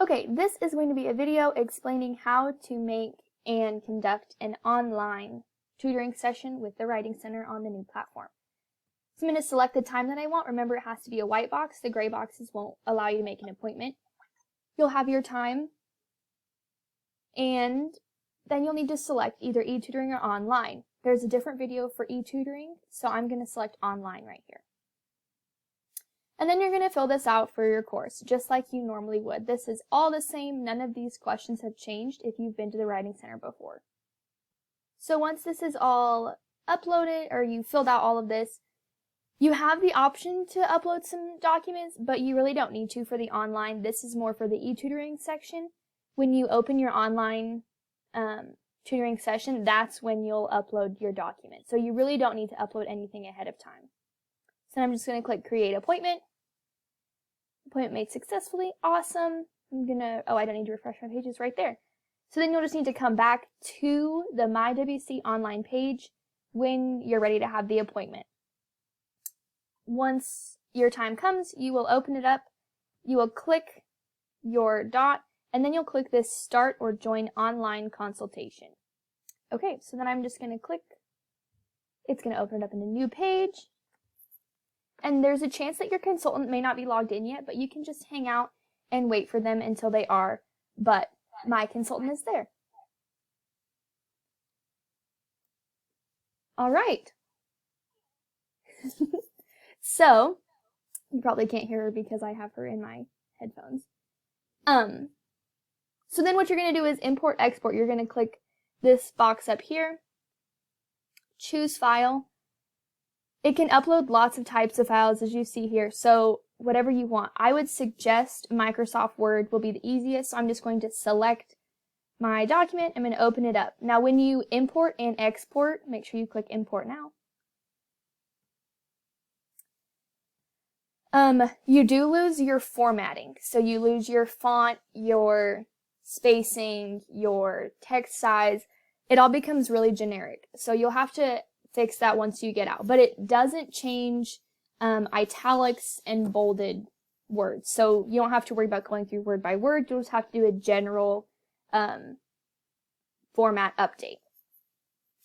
Okay, this is going to be a video explaining how to make and conduct an online tutoring session with the Writing Center on the new platform. So I'm going to select the time that I want. Remember, it has to be a white box. The gray boxes won't allow you to make an appointment. You'll have your time, and then you'll need to select either e-tutoring or online. There's a different video for e-tutoring, so I'm going to select online right here. And then you're going to fill this out for your course, just like you normally would. This is all the same. None of these questions have changed if you've been to the Writing Center before. So once this is all uploaded, or you filled out all of this, you have the option to upload some documents, but you really don't need to for the online. This is more for the e-tutoring section. When you open your online tutoring session, that's when you'll upload your document. So you really don't need to upload anything ahead of time. So I'm just going to click Create Appointment. Appointment made successfully. Awesome. I don't need to refresh my pages right there. So then you'll just need to come back to the My WCOnline page when you're ready to have the appointment. Once your time comes, you will open it up. You will click your dot, and then you'll click this Start or Join Online Consultation. Okay, so then I'm just going to click. It's going to open it up in a new page. And there's a chance that your consultant may not be logged in yet, but you can just hang out and wait for them until they are. But my consultant is there. All right. So, you probably can't hear her because I have her in my headphones. So then what you're going to do is import, export. You're going to click this box up here, choose file. It can upload lots of types of files as you see here, so whatever you want. I would suggest Microsoft Word will be the easiest, so I'm just going to select my document. I'm going to open it up. Now when you import and export, make sure you click Import Now. You do lose your formatting, so you lose your font, your spacing, your text size. It all becomes really generic, so you'll have to fix that once you get out, but it doesn't change italics and bolded words, so you don't have to worry about going through word by word. You'll just have to do a general format update.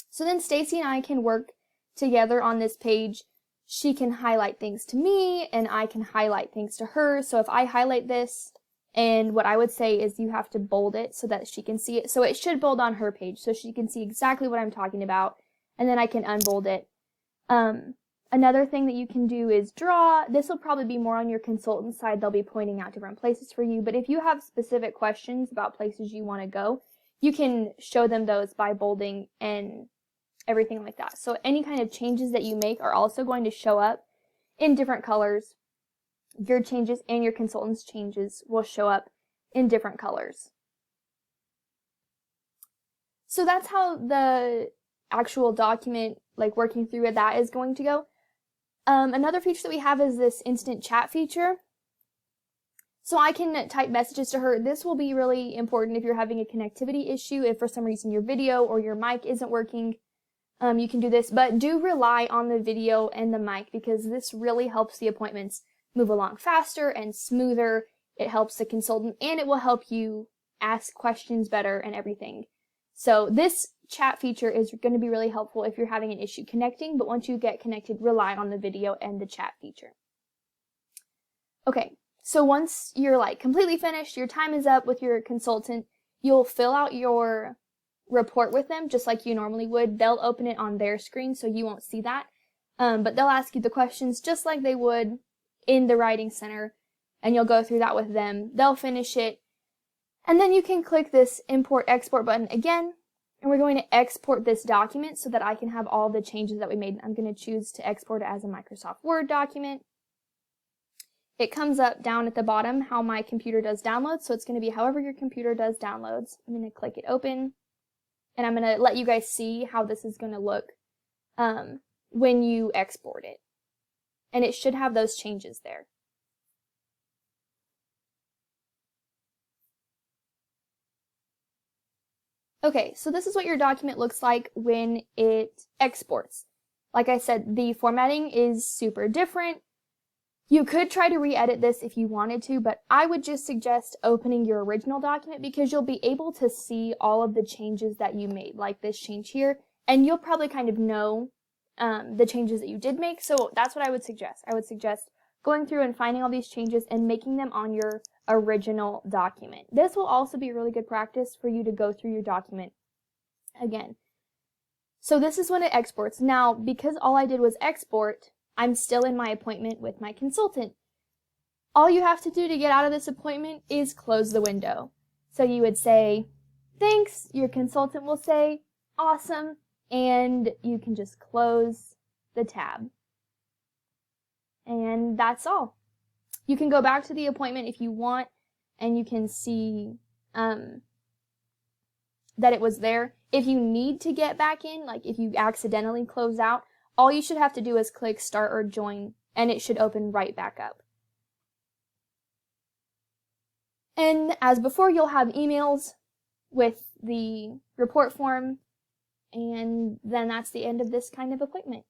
So then Stacy and I can work together on this page. She can highlight things to me and I can highlight things to her. So if I highlight this, and what I would say is you have to bold it so that she can see it. So it should bold on her page so she can see exactly what I'm talking about. And then I can unbold it. Another thing that you can do is draw. This will probably be more on your consultant side. They'll be pointing out different places for you. But if you have specific questions about places you want to go, you can show them those by bolding and everything like that. So any kind of changes that you make are also going to show up in different colors. Your changes and your consultant's changes will show up in different colors. So that's how the actual document, like working through it, that is going to go. Another feature that we have is this instant chat feature. So I can type messages to her. This will be really important if you're having a connectivity issue. If for some reason your video or your mic isn't working, you can do this. But do rely on the video and the mic because this really helps the appointments move along faster and smoother. It helps the consultant and it will help you ask questions better and everything. So this chat feature is going to be really helpful if you're having an issue connecting, but once you get connected, rely on the video and the chat feature. Okay, so once you're like completely finished, your time is up with your consultant, you'll fill out your report with them just like you normally would. They'll open it on their screen so you won't see that, but they'll ask you the questions just like they would in the Writing Center, and you'll go through that with them. They'll finish it, and then you can click this Import Export button again. And we're going to export this document so that I can have all the changes that we made. I'm going to choose to export it as a Microsoft Word document. It comes up down at the bottom how my computer does downloads. So it's going to be however your computer does downloads. I'm going to click it open. And I'm going to let you guys see how this is going to look when you export it. And it should have those changes there. Okay, so this is what your document looks like when it exports. Like I said, the formatting is super different. You could try to re-edit this if you wanted to, but I would just suggest opening your original document because you'll be able to see all of the changes that you made, like this change here, and you'll probably kind of know the changes that you did make. So that's what I would suggest. I would suggest going through and finding all these changes and making them on your original document. This will also be really good practice for you to go through your document again. So this is when it exports. Now, because all I did was export, I'm still in my appointment with my consultant. All you have to do to get out of this appointment is close the window. So you would say, thanks, your consultant will say, awesome, and you can just close the tab. And that's all. You can go back to the appointment if you want, and you can see that it was there. If you need to get back in, like if you accidentally close out, all you should have to do is click start or join, and it should open right back up. And as before, you'll have emails with the report form, and then that's the end of this kind of appointment.